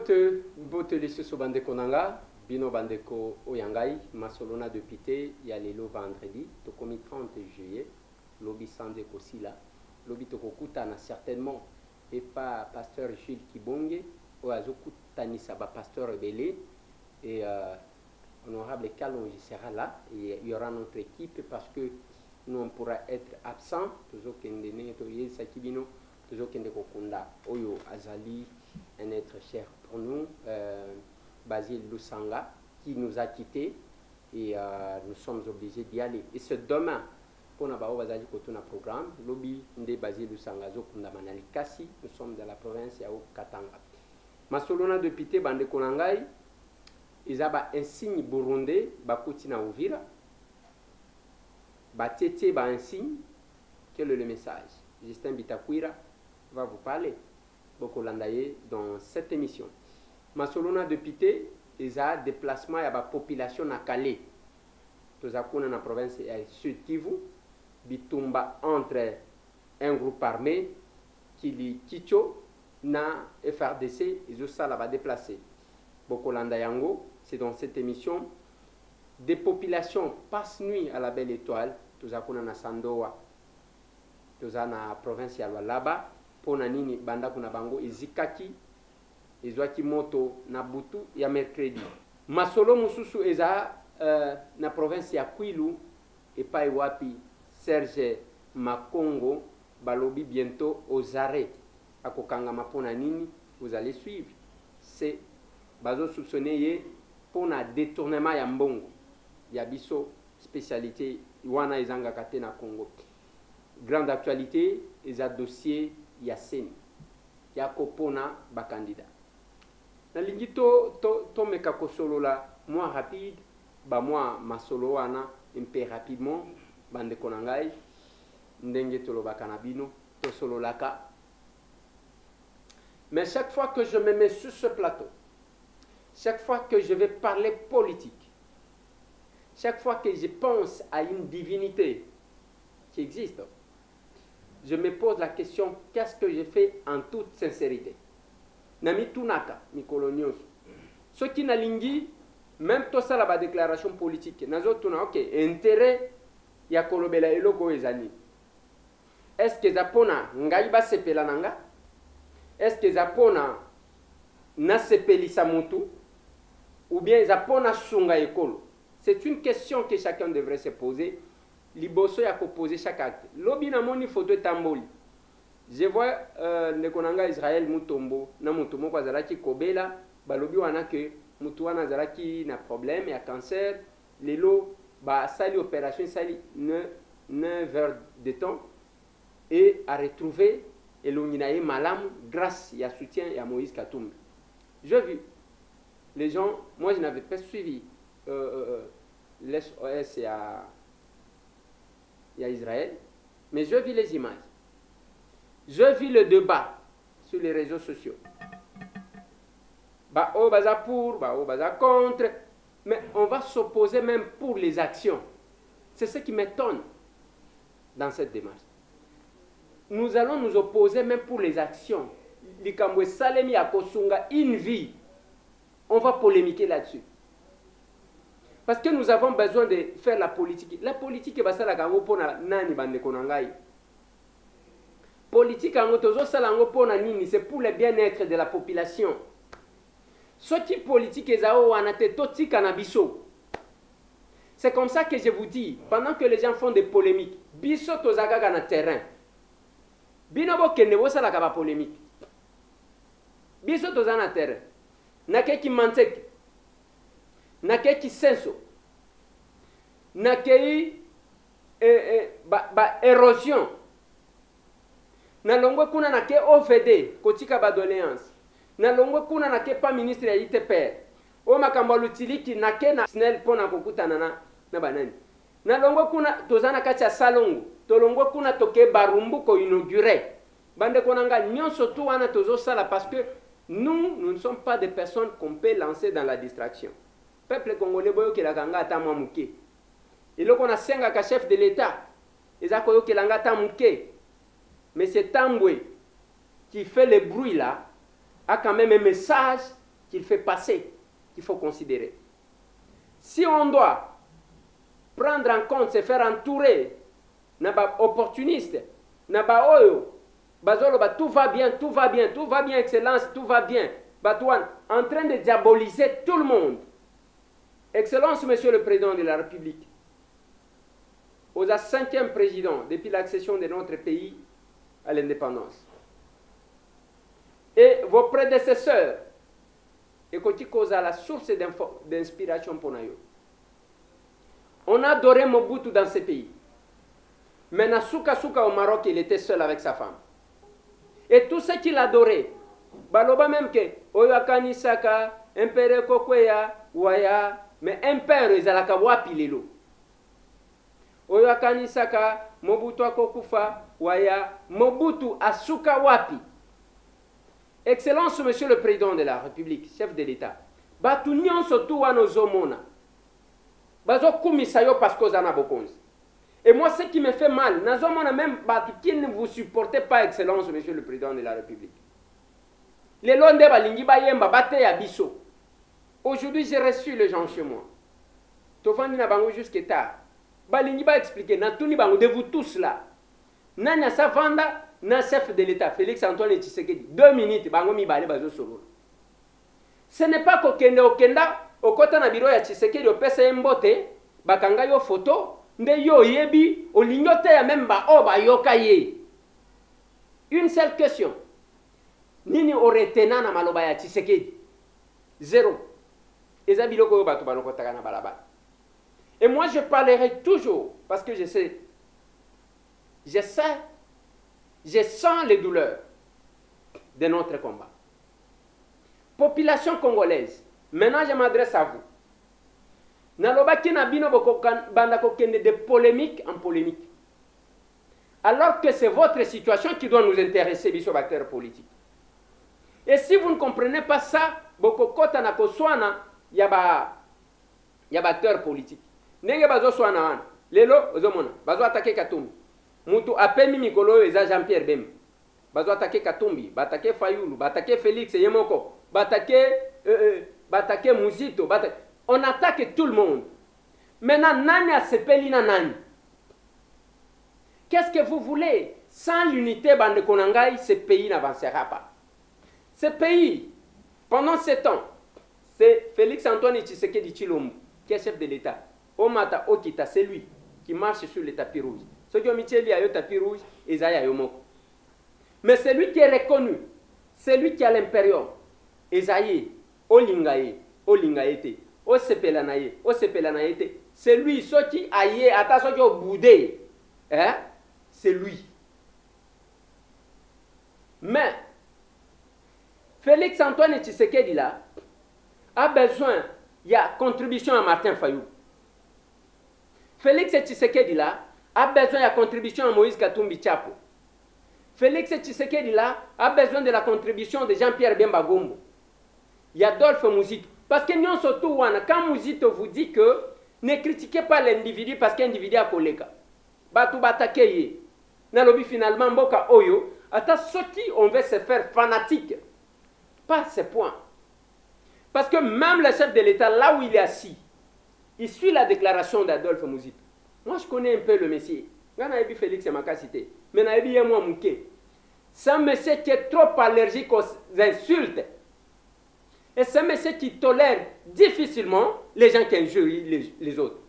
bote lisusu bandeko nanga bino bandeko oyangai masolona depuis ya lelo vendredi tokomi 30 juillet lobi sande kosila lobi tokokutana certainement et pas pasteur Gilles Kibonge o azokutanisa ba pasteur ebele et honorable Kalonji sera là et il y aura notre équipe parce que nous on pourra être absent tozokende ne toyesa kibino tozokende kokunda oyo azali un être cher pour nous, Basile Lusanga, qui nous a quittés et nous sommes obligés d'y aller. Et c'est demain, pour nous un programme, lobby de Basile Lusanga, nous sommes dans la province de Katanga. Masolona de Pité, Bande Konangai, ils ont un signe burundais, Bakutina Ouvira, Batete, un signe. Quel est le message? Justin Bitakwira va vous parler. Bokolandaye dans cette émission. Masolona de Pité, ils ont déplacement à la population à Calais. Tous à dans la province de Sud Kivu, bitumba entre un groupe armé qui li Kicho na FRDC, ils ont ça là-bas déplacé. Bokolandayango, c'est dans cette émission. Des populations passent nuit à la Belle Étoile, tous à na Sandoa, tous à la province de là-bas. Pona nini banda kuna bango izikaki izwaki moto na butu ya mercredi masolo mususu eza na province ya Kwilu epai wapi Serge Makongo balobi bientôt aux arrêts akokanga mapona nini vous allez suivre c'est bazo soupçonner pona détournement ya mbongo ya biso spécialité wana ezanga kate na Congo. Grande actualité eza dossier Yasseni yako pona bakandida na lingi to meka kosolola moi rapide ba moi masolo wana un peu rapidement bande konangai ndenge tolobaka na bino to sololaka. Mais chaque fois que je me mets sur ce plateau, chaque fois que je vais parler politique, chaque fois que je pense à une divinité qui existe, je me pose la question, qu'est-ce que j'ai fait en toute sincérité? Nami tunaka, mikolonios. Ce qui n'a lingi, même tout ça, la déclaration politique, nazo tuna, ok, intérêt, ya kolobela eloko ezani. Est-ce que zapona ngaiba sepela nanga? Est-ce que zapona na sepelisa mutu? Ou bien zapona sunga ekolo? C'est une question que chacun devrait se poser. Liboso ya poser chaque acte. Lobi na moni photo tamboli. Je vois Nekonanga Israël Mutombo na Mutombo kwa zalaki kobela balobi wana ke mutu wana zalaki na problème ya cancer lelo ba sali opération sali 9 heures de temps et a retrouvé elonginaye malam grâce ya soutien ya Moïse Katumbi. J'ai vu les gens, moi je n'avais pas suivi l'SOS il y a Israël, mais je vis les images. Je vis le débat sur les réseaux sociaux. Bah, oh, baza pour, bah, oh, baza contre, mais on va s'opposer même pour les actions. C'est ce qui m'étonne dans cette démarche. Nous allons nous opposer même pour les actions. Likambwe Salemi a Kosunga, une vie. On va polémiquer là-dessus. Parce que nous avons besoin de faire la politique. La politique, c'est la politique, c'est pour le bien-être de la population. Ce qui est politique, c'est comme ça que je vous dis, pendant que les gens font des polémiques, biso tozaga na terrain. Binobo kende bo sala ka polémique. Biso tozana terrain. Nakeki manteke. Nakeki senso. Nakei érosion. Nalongwe kuna nake OVD kotika ba doléance. Nalongwe kuna nake pas ministre ya ITPR. O makambo lutiliki nake na SNEL pona kokutana na banani. Nalongwe kuna tozana kati ya salongo. Tolongwe kuna toke barumbu ko inauguré. Bande konanga nyonso tu wana tozo sala parce que nous ne sommes pas des personnes qu'on peut lancer dans la distraction. Peuple congolais boyo ke la kanga ata mwamuke. Et là qu'on a 5 chef de l'État. Ils ont koyo ke la ngata muke. Mais c'est Tambwe qui fait le bruit là a quand même un message qu'il fait passer, qu'il faut considérer. Si on doit prendre en compte, se faire entourer, opportuniste, tout va bien, tout va bien, tout va bien, Excellence, tout va bien. En train de diaboliser tout le monde. Excellence, Monsieur le Président de la République, aux 5e président depuis l'accession de notre pays à l'indépendance. Et vos prédécesseurs, et cause à la source d'inspiration pour nous. On a adoré Mobutu dans ce pays. Mais Nasuka au Maroc, il était seul avec sa femme. Et tout ce qu'il adorait, baloba même que Oyakani Saka, Impere Kokweya, Waya, mais Impere Zalaka Wapilelo. Oyakani Saka, Mobutu Akokufa, Waya, Mobutu Asuka Wapi. Excellence, Monsieur le Président de la République, chef de l'État. Batu nyonso tu wanozomona. Bazo kumisayo parce que zana bokonzi. Et moi, ce qui me fait mal, nazomona même batu qui ne vous supportez pas, Excellence, Monsieur le Président de la République. Les londe balingi bayemba bate ya biso. Aujourd'hui, j'ai reçu les gens chez moi. Tofandi na bango jusqu'à tard. Balingi ba expliquer na tuni bango de vous tous là. Nanya savanda na chef de l'État, Félix Antoine Tshisekedi, 2 minutes, bango mibale bazo solo. Ce n'est pas kokende okenda, okota na biro ya Tshisekedi opesa mbote, bakanga yo photo, nde yo yebi, olingote ya memba o ba yoka ye. Une seule question. Nini oretena na maloba ya Tshisekedi? Zéro. Eza biloko yo bato balokotaka na balabala. Et moi je parlerai toujours, parce que je sens les douleurs de notre combat. Population congolaise, maintenant je m'adresse à vous. Nalobaki na bino banda kokende de polémique en polémique. Alors que c'est votre situation qui doit nous intéresser, biso acteurs politiques. Et si vous ne comprenez pas ça, bokokota na koswana yaba acteurs politiques. Nenge bazo swana wana. Lelo ozomona, bazo attaquer Katumbi. Mutu apemi mikolo eza Jean-Pierre Bemba. Bazo attaquer Katumbi, batake Fayulu, batake Félix Yemoko, batake Muzito, on attaque tout le monde. Maintenant, nani a sepeli na nani? Qu'est-ce que vous voulez? Sans l'unité bande konangai, ce pays n'avancera pas. Ce pays, pendant 7 ans, c'est Félix Antoine Tshisekedi Tshilombo, qui est chef de l'État. Omata Okita, c'est lui qui marche sur le tapis rouge. Ceux qui ont mis le tapis rouge, ils ont Yomoko. Mais c'est lui qui est reconnu, c'est lui qui a l'impérium. Esaïe, Olingaye, Olingaete, Osepelanaye, Osepelanaete. C'est lui, ceux qui aïe, attention qui ont boudé. Hein? C'est lui. Mais, Félix Antoine Tshisekedi là, a besoin, il y a contribution à Martin Fayou. Félix Tshisekedi là, a besoin de la contribution de Moïse Katumbi Tchapo. Félix Tshisekedi là a besoin de la contribution de Jean-Pierre Bemba Gombo. Il y a Adolphe Muzito. Parce que nous surtout, quand Muzito vous dit que ne critiquez pas l'individu parce qu'un individu a collègue. Batu batakeye. Nalobi finalement mboka oyo. Ata soki on veut se faire fanatique. Pas ce point. Parce que même le chef de l'État, là où il est assis, il suit la déclaration d'Adolphe Muzito. Moi, je connais un peu le monsieur. Je vu Félix et ma cité. Mais je vu moi Mouké. C'est un monsieur qui est trop allergique aux insultes. Et c'est un monsieur qui tolère difficilement les gens qui injurient les autres.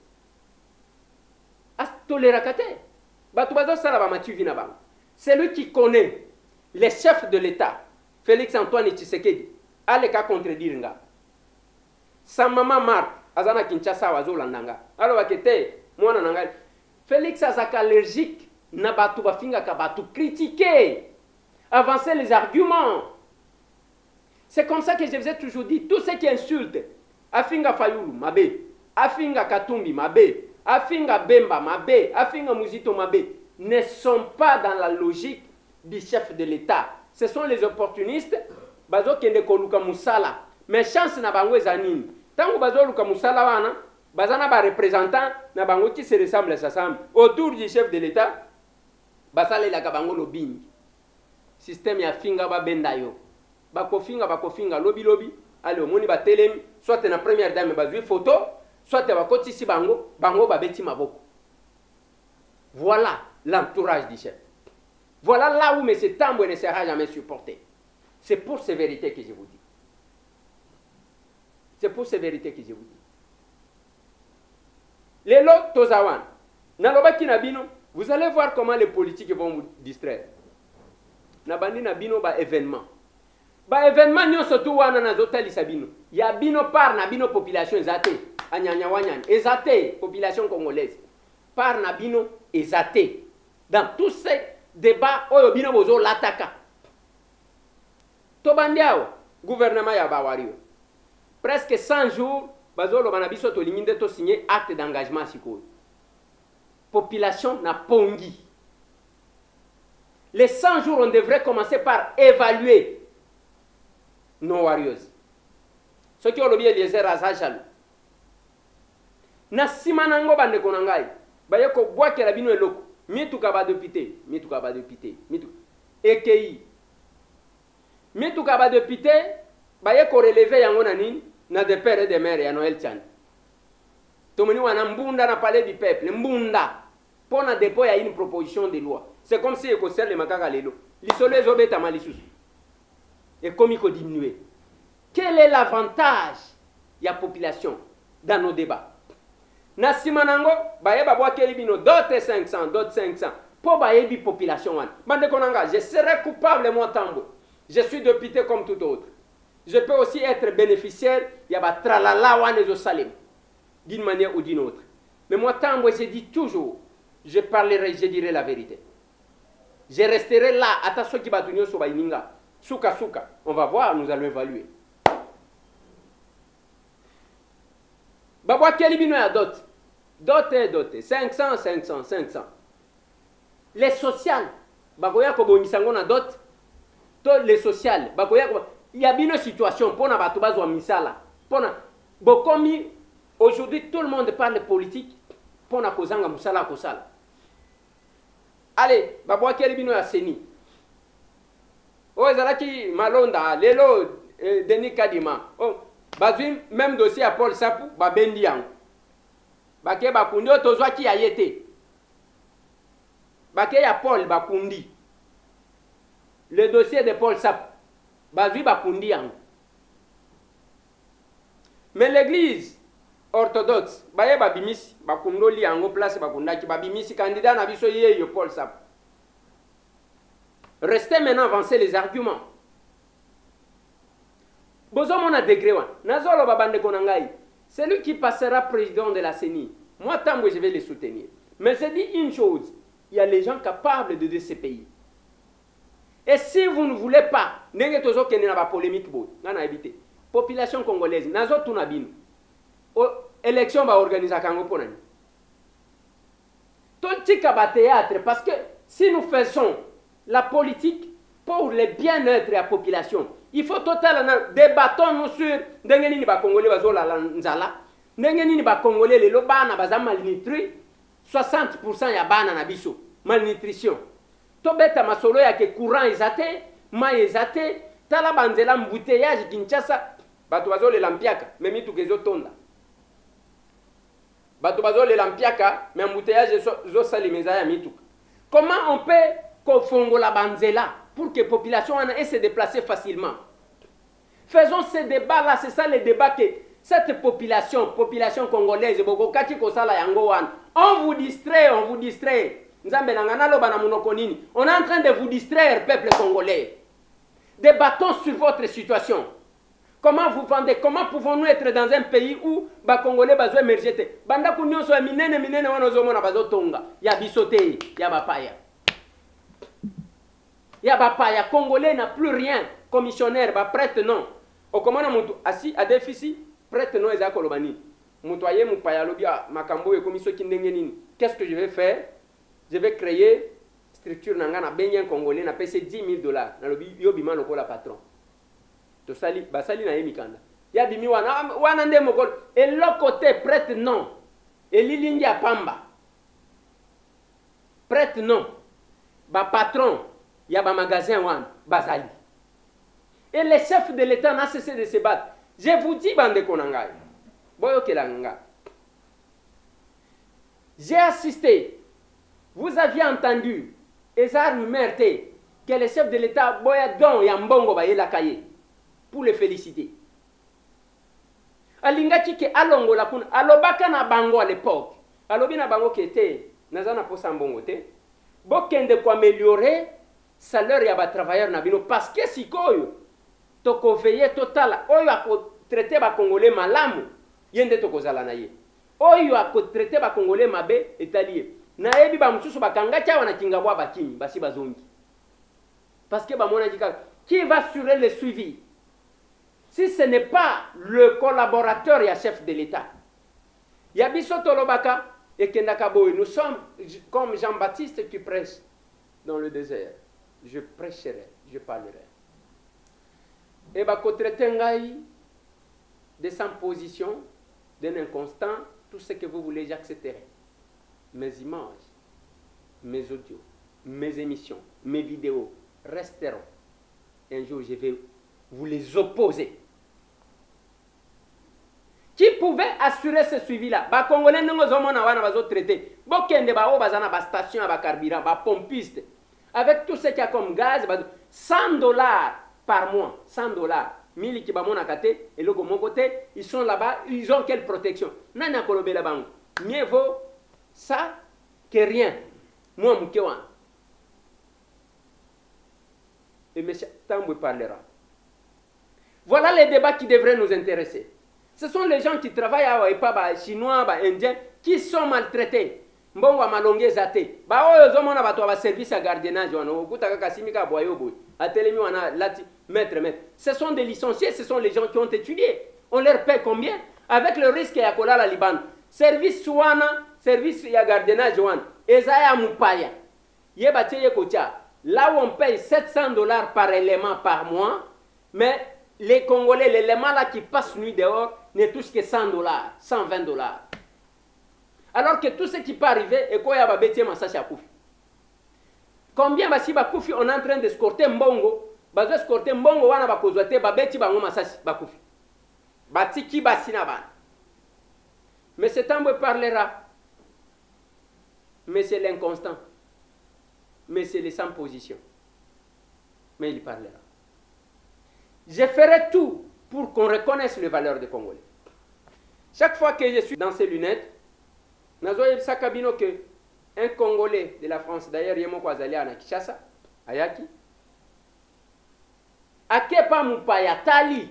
C'est lui qui connaît les chefs de l'État. Félix Antoine Tshisekedi. Allez qu'à contredire. Sa maman Marthe. Azana Kinshasa wazolandanga. Alors akete mwana nanga. Félix azaka allergique na batu bafinga ka batu critiquer, avancer les arguments. C'est comme ça que je vous ai toujours dit, tous ceux qui insultent Afinga Fayulu mabe, Afinga Katumbi mabe, Afinga Bemba mabe, Afinga Muzito mabe ne sont pas dans la logique du chef de l'État. Ce sont les opportunistes bazo kende koluka musala. Mais chance na bango ezanini. Tango bazo luka musala wana, bazana ba représentant na bango qui se ressemble autour du chef de l'État, basale la kabango lobing. Système ya finga ba benda yo. Bakofinga lobi lobi, allez omoni ba telemi soit na première dame bazui photo soit ba kotisi bango ba beti maboko. Voilà l'entourage du chef. Voilà là où M. Tambwe ne sera jamais supporté. C'est pour ces vérités que je vous dis. C'est pour ces vérités que je vous dis. Lelo Tozawan, Nalobaki Nabino, vous allez voir comment les politiques vont vous distraire. Nabandi Nabino ba événement. Ba événement nyo surtout wana na zotali sabino. Ya bino par na bino population ezate. Anyanya wanyanya. Ezate population congolaise. Par na bino ezate. Dans tous ces débats, oyo bino bozo lataka. Tobandiao, gouvernement ya bawario. Presque 100 jours, bazolo banabiso to linginde to signer acte d'engagement sikoyo. Population na pongi. Les 100 jours, on devrait commencer par évaluer nos warriors. Ce qui ont l'objet de les rasages. Na simanango bande konangai. Bayeko bois que la bino eloko. Mitu kaba député, mitu kaba député, mitu. EKI. Mitu kaba député, bayeko relever yango na nini na de père et de mère ya Noël Tchani. Tomoni wana mbunda na palais du peuple, mbunda. Pour na dépôt ya une proposition de loi. C'est comme si il sert le makaka lelo. L'isolo ezobeta malisusu. Et comme il faut diminuer. Quel est l'avantage de la population dans nos débats? Nasimanango, bayeba boakeli bino d'autres 500, d'autres 500. Pour bayebi population wan. Bande konanga, je serai coupable moi Tambwe. Je suis député comme tout autre. Je peux aussi être bénéficiaire, il y a ba tralala wan ezo salim. D'une manière ou d'une autre. Mais moi Tambwe, je dis toujours, je parlerai, je dirai la vérité. Je resterai là, attention qui batunyo so baininga. Souka souka, on va voir, nous allons évaluer. Babwa kelibino ya dot. Dot, 500, 500, 500. Les sociales, bakoya ko bongisango na dot. To les sociales, bakoya ko il y a bien une situation pour na bato bazwa misala. Pour na bokomi aujourd'hui tout le monde parle politique pour na kozanga musala kosala. Allez, babwa kelibino ya seni. Oh, ezalaki malonda lelo Denis Kadima. Oh, bazwi même dossier à Paul Sapou babendi yango. Bake bakundi tozwaki ayete. Bake ya Paul bakundi. Le dossier de Paul Sapou bazwi bakundi yango. Mais l'église orthodoxe baye babimisi bakundoli yango place bakundaki babimisi candidat na biso yeyo Paul Sapou. Restez maintenant avancer les arguments. Bozomo na degré wan. Nazolo babande konangai. Celui qui passera président de la CENI, moi Tambwe je vais les soutenir. Mais je dis une chose, il y a les gens capables de ce pays. Et si vous ne voulez pas, nenge tozo kene na ba polémique bo, ngana éviter. Population congolaise, nazo tuna bino. Élection ba organiser kango ponani. Tontika ba théâtre parce que si nous faisons la politique pour le bien-être de la population. Il faut totalement débattons nous sur ndenge nini ba congolais bazola la nzala, ndenge nini ba congolais lelo bana baza malnutri, 60% ya bana na biso malnutrition. To beta masolo ya ke courant ezate, mai ezate, tala banzela mbouteillage Kinshasa, bato bazole lampiaka, memi tukezo tonda. Bato bazole lampiaka, mais mbouteillage zo salimeza ya mituka. Comment on peut konfongo la banzela pour que la population se déplacer facilement. Faisons ces débats-là, c'est ça le débat que cette population congolaise, on vous distrait, on vous distrait. On est en train de vous distraire, peuple congolais. Débattons sur votre situation. Comment vous vendez, comment pouvons-nous être dans un pays où les Congolais ont émergé? Banda kunyo so minene wana zomona bazotonga. Ya bisote, ya bapaya. Yabapaya, Congolais n'a plus rien. Commissionnaire, prêtre non. Au commandant Moutou, assis à déficit, prêtre non, Ezra Kolobani. Moutouaye, Moupaya, Lobia, Makambo et commission Kindengenin. Qu'est-ce que je vais faire? Je vais créer structure Nangana, Benyen Congolais, n'a payé 10 000 $. Dans le Yobima, le patron. To sali, Basali na Yemikanda. Yabimi Wanande Mokol. Et l'autre côté, prêtre non. Et Lilindia Pamba. Prêtre non. Patron. Il y a un magasin, Bazali. Et les chefs de l'État n'ont cessé de se battre. Je vous dis, bande konangai, boyo kelanga. J'ai assisté, vous aviez entendu, Ezar Merte, que le chef de l'État, Boya Don Yambongo, ba yelakaye, pour le féliciter. Alingaki ke alongo la kuna, alobaka na bango à l'époque, alobi na bango qui était, nazana posa mbongo te, bokende ko améliorer salaire ya ba travailleurs na bino, parce que sikoyo, toko veiller total, oyo ako traiter ba congolais malamu, yende toko zala na ye. Oyo ako traiter ba congolais mabe etalié. Na yebi ba mususu bakanga cha wana kinga bwa bakimi, basi bazongi. Parce que ba mona dika, qui va assurer le suivi? Si ce n'est pas le collaborateur et chef de l'État. Yabiso Tolobaka et Kendakaboy, nous sommes comme Jean-Baptiste qui prêche dans le désert. Je prêcherai, je parlerai. Et Bakotre de sans position, d'un inconstant, tout ce que vous voulez, j'accepterai. Mes images, mes audios, mes émissions, mes vidéos resteront. Un jour, je vais vous les opposer. Qui pouvait assurer ce suivi-là? Ba Congolais n'ont pas traité. Bokende ba o bazana ba station ba carburant, ba pompiste. Avec tout ce qu'il y a comme gaz, $100 par mois, $100. 1000 qui ba mon akate et le mon côté, ils sont là-bas, ils ont quelle protection? Nana kolobe la banque. Mieux vaut ça que rien. Moi moukewan. Et M. Tamboué parlera. Voilà les débats qui devraient nous intéresser. Ce sont les gens qui travaillent à Waipa, Chinois, Indiens, qui sont maltraités. Mbongo malongé zate. Ba oyo zo mona bato ba service à gardiennage wana okuta kaka simika boyo boy. Atelemi wana lati maître. Ce sont des licenciés, ce sont les gens qui ont étudié. On leur paie combien? Avec le risque ya kola la Liban. Service wana, service ya gardiennage wana. Ezaya mupaya. Yeba teye kocha. Là où on paye $700 par élément par mois, mais les Congolais, l'élément là qui passe nuit dehors, ne touche que $100, $120. Alors que tout ce qui peut arriver, et quoi y a babeti massage à Koufi. Combien basi bakoufi on est en train d'escorter mbongo, bazo escorter mbongo wana bakozwate babeti bango massage bakoufi. Bati ki basina ban. Mais cet homme parlera. Mais c'est l'inconstant. Mais c'est les sans position. Mais il parlera. Je ferai tout pour qu'on reconnaisse les valeurs des Congolais. Chaque fois que je suis dans ces lunettes, Nazoye Sakabino que un Congolais de la France, d'ailleurs, Yemo Kwazalia na Kishasa, Ayaki, Akepa Mupaya Tali,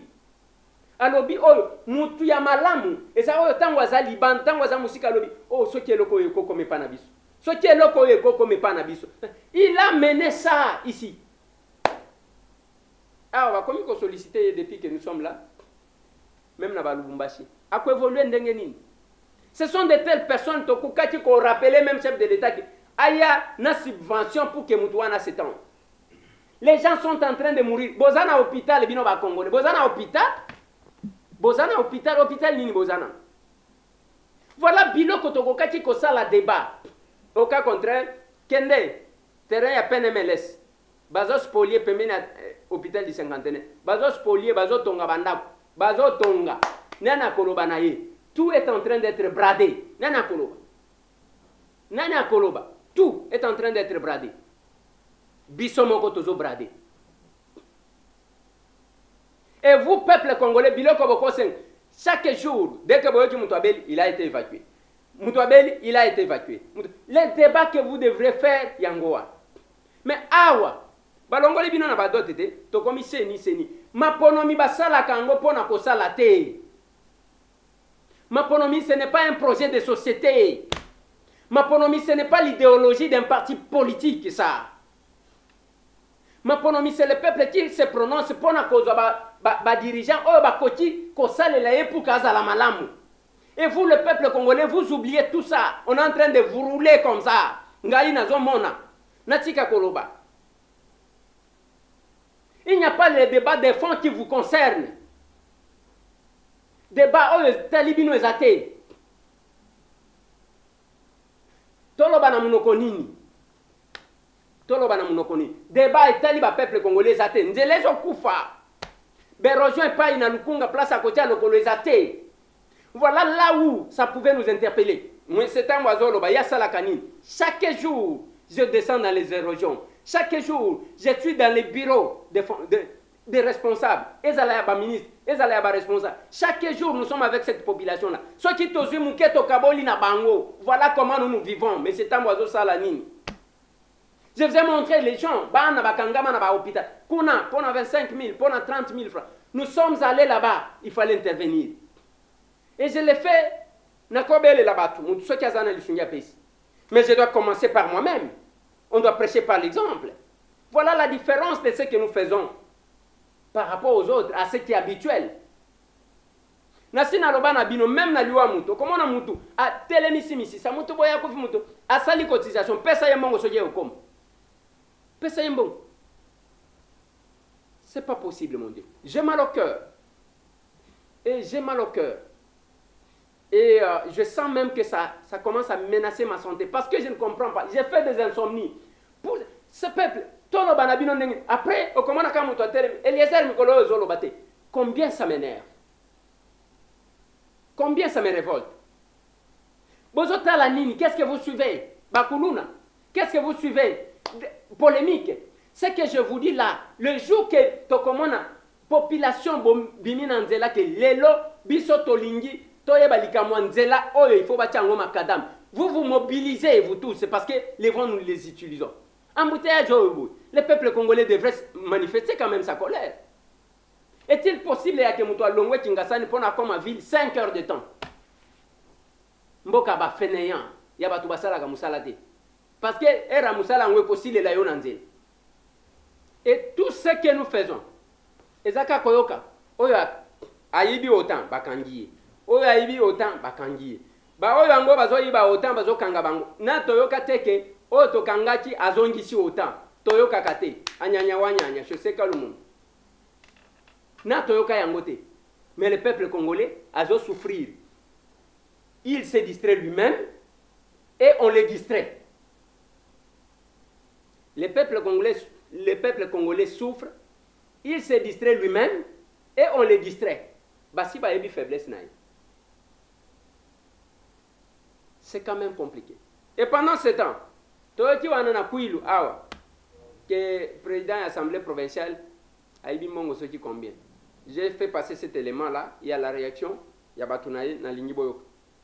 Alobi, oh, Mutu ya malamu, et ça, oh, Tangwaza Liban, Tangwaza Musika Alobi, oh, ce qui est loko yeko comme Panabiso. Ce qui est loko yeko comme Panabiso. Il a mené ça ici. Ah, on va comme solliciter depuis que nous sommes là, même dans Lubumbashi. À quoi évoluer Ndengenine? Ce sont de telles personnes qui ont rappelé même chef de l'État qu'il y a une subvention pour que Moutouana s'étende. Les gens sont en train de mourir. Bozana hôpital, bino ba Congolais. Bozana hôpital, hôpital nini Bozana. Voilà bilo kotokokati ko sala débat. Au cas contraire, kende terrain ya PNMLS. Bazo spolier pemena hôpital du cinquantenaire. Bazo spolier, bazo tonga bandako. Bazo tonga. Nana koloba na ye. Tout est en train d'être bradé. Nana Koloba. Nana Koloba. Tout est en train d'être bradé. Bissomoko tozo bradé. Et vous, peuple congolais, Biloko Bokoseng, chaque jour, dès que Boyoki Moutouabel, il a été évacué. Moutouabel, il a été évacué. Les débats que vous devrez faire, Yangoa. Mais awa, balongoli bino na badote te, tokomi seni. Maponomi basala kango pona kosala te. Maponomi, ce n'est pas un projet de société. Maponomi, ce n'est pas l'idéologie d'un parti politique, ça. Maponomi, c'est le peuple qui se prononce pour la cause de dirigeants, pour la malamu. Et vous, le peuple congolais, vous oubliez tout ça. On est en train de vous rouler comme ça. Ngai nazo mona. Natika koloba. Il n'y a pas le débat des fonds qui vous concernent. Débat talibino ezate. Toloba na munoko nini. Toloba na munoko nini. Débat taliba peuple congolais ezate. Nzelezo kufa. Ben rejoint pas une Lukunga place à côté à l'Okoloezate. Voilà là où ça pouvait nous interpeller. Moi, c'est un oiseau, il y a ça la canine. Chaque jour, je descends dans les régions. Chaque jour, je suis dans les bureaux des responsables. Et ça là, ministre, et ça là, responsable. Chaque jour, nous sommes avec cette population-là. Ceux qui t'osent mouketo kaboli na bango. Voilà comment nous vivons. Mais c'est un oiseau salanine. Je vous ai montré les gens. Bah, na bakangama na ba hôpital. Kuna, pour 25 000, pour 30 000 francs. Nous sommes allés là-bas. Il fallait intervenir. Et je l'ai fait. Mais je dois commencer par moi-même. On doit prêcher par l'exemple. Voilà la différence de ce que nous faisons par rapport aux autres, à ce qui est habituel. Nasina lobana bino même na liwa muto. Comment on a muto? A telemisi misi. Sa muto boya kofi muto. A sali cotisation. Pesa yembongo soje okom. Pesa yembongo. C'est pas possible, mon Dieu. J'ai mal au cœur. Et j'ai mal au cœur. Et je sens même que ça commence à menacer ma santé. Parce que je ne comprends pas. J'ai fait des insomnies. Pour ce peuple, après, combien ça m'énerve? Combien ça me révolte? Qu'est-ce que vous suivez? Bakuluna, qu'est-ce que vous suivez? Polémique. Ce que je vous dis là, le jour que Tokomona, population Biminanzela, que Lelo, Bisotolingi, vous vous mobilisez, vous tous, c'est parce que les vents, nous les utilisons. Embouteillage, le peuple congolais devrait manifester quand même sa colère. Est-il possible que Moutoua Longwe Kingasani pour comme ma ville 5 heures de temps? Mboka ba fainéant, yaba tout basala ka musalate. Parce que era musala ngwe possible la yonanzel. Et tout ce que nous faisons, ezaka koyoka, oya ayibi autant bakangiye. Oyo aibi autant bakangiye. Ba oyo yango bazo yiba autant bazo kanga bango. Na toyoka teke, oyo to kangaki azongisi autant. Toyoka kate, anyanya wanyanya, je sais que le monde. Na toyoka yango te. Mais le peuple congolais azo souffrir. Il se distrait lui-même et on le distrait. Le peuple congolais souffre, il se distrait lui-même et on le distrait. Basi ba yebi faiblesse naïe. C'est quand même compliqué. Et pendant ce temps, Toyoki Wanana Kouilou, Awa, que le président de l'Assemblée provinciale a eu mon qui combien. J'ai fait passer cet élément-là, il y a la réaction, il y a Batounaï, Nalingi Boyok.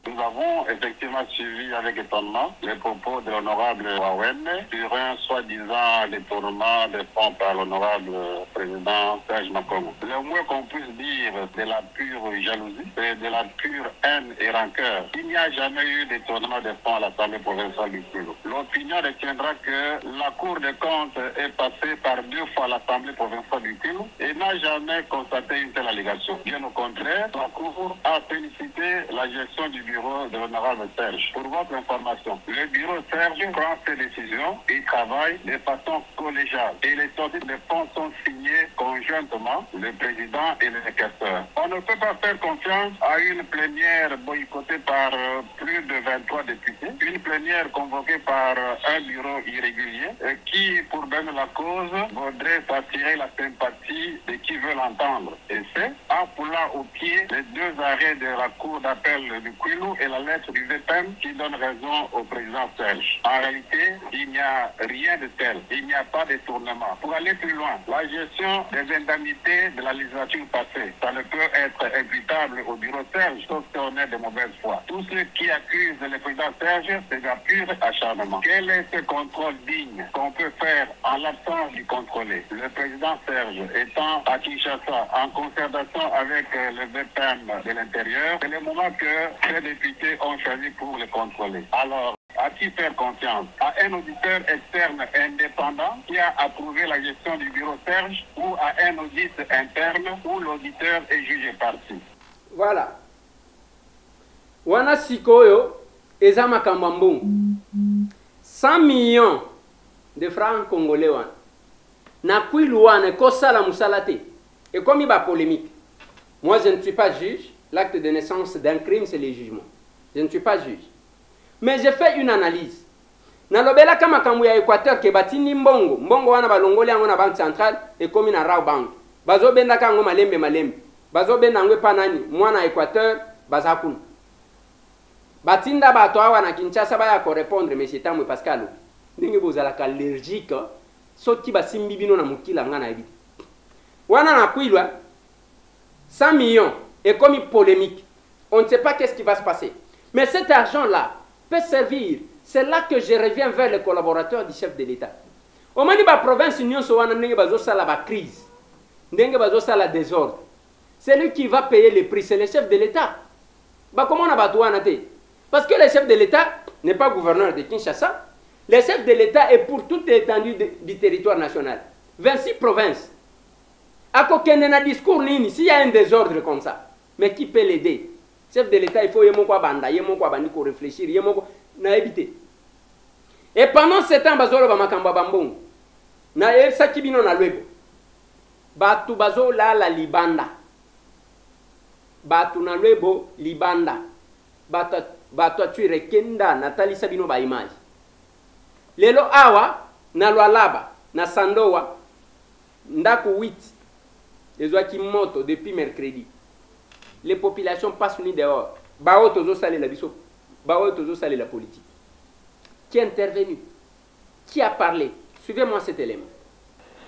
Nous avons effectivement suivi avec étonnement les propos de l'honorable Wawen sur un soi-disant détournement des fonds par l'honorable président Serge Makongo. Le moins qu'on puisse dire de la pure jalousie, c'est de la pure haine et rancœur. Il n'y a jamais eu détournement des fonds à l'Assemblée provinciale du Kulu. L'opinion retiendra que la Cour des comptes est passée par 2 fois à l'Assemblée provinciale du Kulu et n'a jamais constaté une telle allégation. Bien au contraire, la Cour a félicité la gestion du bureau de l'honorable Serge. Pour votre information, le bureau Serge prend ses décisions et travaille de façon collégiale. Et les sorties de fonds sont signées conjointement, le président et le questeur. On ne peut pas faire confiance à une plénière boycottée par plus de 23 députés, une plénière convoquée par un bureau irrégulier qui, pour bien la cause, voudrait s'attirer la sympathie de qui veut l'entendre. Et c'est en poulant au pied les 2 arrêts de la Cour d'appel du Kwilu et la lettre du VPM qui donne raison au président Serge. En réalité, il n'y a rien de tel. Il n'y a pas de détournement. Pour aller plus loin, la gestion des indemnités de la législature passée, ça ne peut être imputable au bureau Serge, sauf si on est de mauvaise foi. Tous ceux qui accusent le président Serge, c'est d'un pur acharnement. Quel est ce contrôle digne qu'on peut faire en l'absence du contrôlé? Le président Serge étant à Kinshasa en concertation avec le VPM de l'intérieur, c'est le moment que les députés ont choisi pour le contrôler. Alors, à qui faire confiance? À un auditeur externe indépendant qui a approuvé la gestion du bureau Serge ou à un audit interne où l'auditeur est jugé parti? Voilà. Wana sikoyo eza makambo mbongo. 100 millions de francs congolais wana. Na Kwilu wana kosala musala te. Et comme il y a polémique, moi je ne suis pas juge. L'acte de naissance d'un crime, c'est le jugement. Je ne suis pas juge. Mais j'ai fait une analyse. Nalobela kama kambu ya Équateur ke batini mbongo. Mbongo wana balongoli yango na banque centrale et comme na Rao Bank. bazo benda kango malembe malembe bazo benda ngwe panani mwana Équateur bazakun batinda bato awa na Kinshasa baya ko répondre monsieur Tamwe Pascal ndenge bozala allergique soki basimbi bino na mukila ngana ebi wana na kuilwa 100 millions et comme polémique on ne sait pas qu'est-ce qui va se passer mais cet argent là peut servir. C'est là que je reviens vers les collaborateurs du chef de l'État. Au moment de la province, nous avons la crise, la désordre. C'est lui qui va payer les prix, c'est le chef de l'État. Comment on a parce que le chef de l'État n'est pas gouverneur de Kinshasa. Le chef de l'État est pour toute l'étendue du territoire national. 26 provinces. À aucun discours, s'il y a un désordre comme ça, mais qui peut l'aider? Chef de l'État, il faut réfléchir, et pendant ce temps, bazolo ba makamba bambong. Na elsa kibino na lwebo. Batu bazola la libanda. Batu na lwebo libanda. Batu tuire kenda na talisa bino ba image. Lelo awa na lwalaba na sandowa ndaku 8 ezwaki moto depuis mercredi. Les populations passent nuit dehors. Bao tozo sale la biso. Bao tozo sale la politique. Qui est intervenu? Qui a parlé? Suivez-moi cet élément.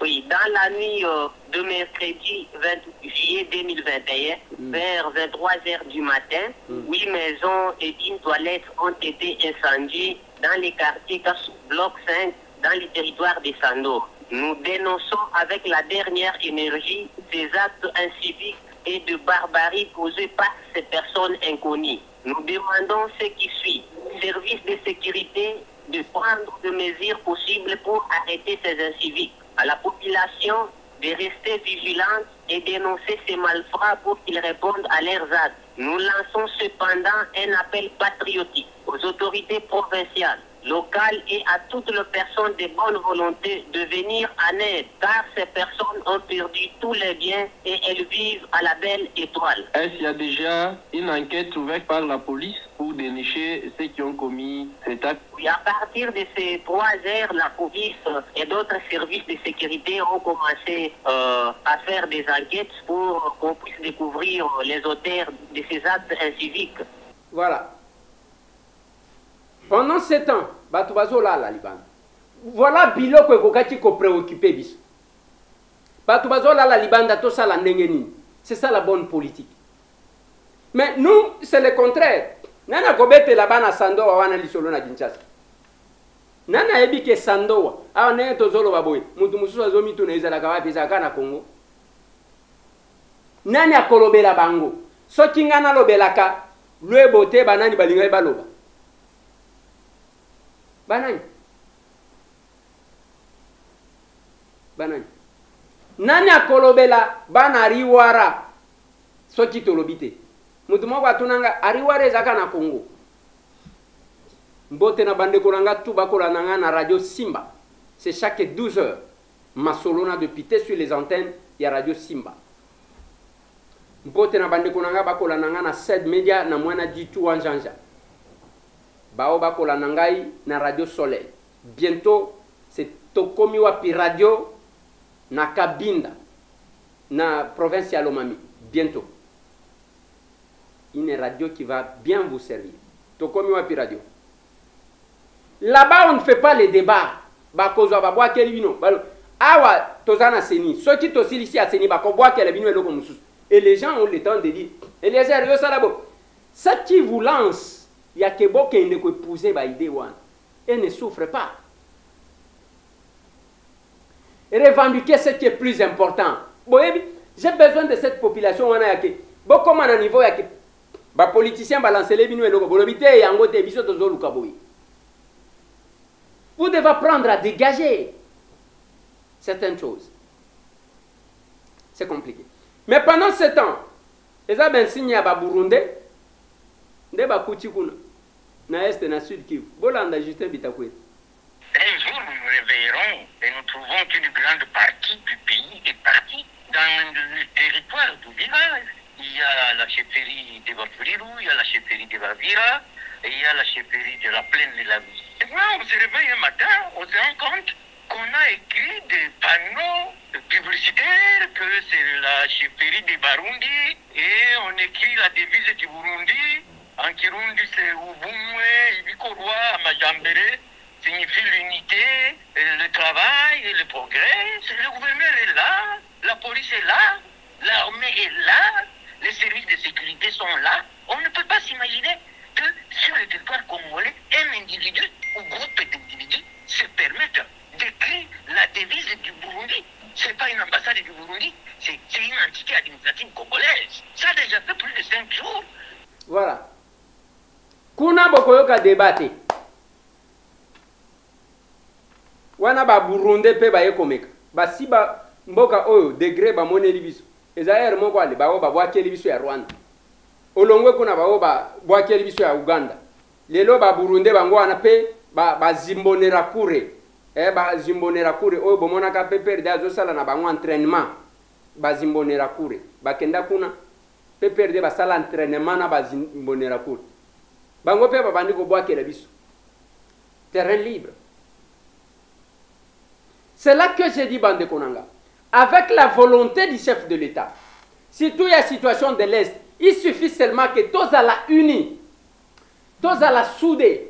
Oui, dans la nuit de mercredi 20 juillet 2021, vers 23h du matin, 8 maisons et une toilette ont été incendiées dans les quartiers Kassou, bloc 5, dans le territoire de Sando. Nous dénonçons avec la dernière énergie ces actes inciviques et de barbarie causés par ces personnes inconnues. Nous demandons ce qui suit. Service de sécurité de prendre des mesures possibles pour arrêter ces inciviques. À la population de rester vigilante et dénoncer ces malfrats pour qu'ils répondent à leurs actes. Nous lançons cependant un appel patriotique aux autorités provinciales, locales et à toutes les personnes de bonne volonté de venir en aide, car ces personnes ont perdu tous les biens et elles vivent à la belle étoile. Est-ce qu'il y a déjà une enquête ouverte par la police pour dénicher ceux qui ont commis cet acte? Oui, à partir de ces 3 heures, la police et d'autres services de sécurité ont commencé à faire des enquêtes pour qu'on puisse découvrir les auteurs de ces actes inciviques. Voilà. Pendant ce temps, la Liban. Voilà biloko ekokaki ko préoccuper biso. Batu bazola la Liban to sala ndenge nini. C'est ça la bonne politique. Mais nous, c'est le contraire. Nana kobete la bana sandowa wana lisolo na Kinshasa. Nana yebi ke sandowa. Awa nene tozolo baboy. Mutu mususu azomi tu na ezalaka wapi ezalaka na Congo. Nani akolobela bango. Soki ngana lobelaka lwebo te banani balingai baloba. Banani. Nani akolobela bana ariwara soki tolobite. Mutu moko atunanga ariwara ezaka na Congo. Mbote na bande kolanga tu bakola nanga na radio Simba. C'est chaque 12 heures. Masolona de pité sur les antennes, il y a radio Simba. Mbote na bande kolanga bakola nanga na Sed Media na mwana ditu wanjanja. Bao bakola nangai na radio Soleil. Bientôt c'est tokomi wapi radio na Kabinda na province ya Lomami. Bientôt. Une radio qui va bien vous servir. Tokomi wapi radio. Là-bas on ne fait pas les débats. Bakozwa babwa kelibino. Awa tozana seni. Soki tosilisi a seni bakobwa kelibino eloko mususu. Et les gens ont le temps de dire. Et les sérieux ça d'abord. Ça qui vous lance. Il y a que beaucoup qui ne peuvent épouser l'idée et ne souffrent pas. Revendiquer ce qui est plus important. J'ai besoin de cette population. Beaucoup à un niveau, les politiciens balancent les binots et le bolobité et en gros, vous devez apprendre à dégager certaines choses. C'est compliqué. Mais pendant ce temps, les abens signent à Burundi. Ndeba kuti kuna na est na sud Kivu. Bolanda Justin Bitakwira. Un jour, nous nous réveillerons et nous trouvons qu'une grande partie du pays est partie dans le territoire du village. Il y a la chefferie de Bafuriru, il y a la chefferie de Bavira, et il y a la chefferie de la plaine de la vie. Et voilà, on se réveille un matin, on se rend compte qu'on a écrit des panneaux publicitaire que c'est la chefferie des Barundi et on écrit la devise du Burundi. En Kirundi, c'est Ubumwe, Ibikorwa, Amajambere, signifie l'unité, le travail et le progrès. Le gouverneur est là, la police est là, l'armée est là, les services de sécurité sont là. On ne peut pas s'imaginer que sur le territoire congolais, un individu ou groupe d'individus se permettent d'écrire la devise du Burundi. Ce n'est pas une ambassade du Burundi, c'est une entité administrative congolaise. Ça a déjà fait plus de 5 jours. Voilà. Kuna bokoyoka débatté. Wana ba Burundi pe ba yekomeka. Ba si ba mboka oyo degré ba moneli biso. Ezaire moko ale ba ba bwakeli biso ya Rwanda. Olongwe kuna ba ba bwakeli biso ya Uganda. Lelo ba Burundi bango wana pe ba zimbonera kure. Ba zimbonera kure oyo bomona ka pe perde azo sala na bango entraînement. Ba zimbonera kure. Ba kenda kuna pe perde ba sala entraînement na ba zimbonera kure. Bango pe babandi ko bwakela biso. Terrain libre. C'est là que j'ai dit Bande Konanga. Avec la volonté du chef de l'État, surtout il y a la situation de l'Est, il suffit seulement que tous à la unis, tous à la soudée,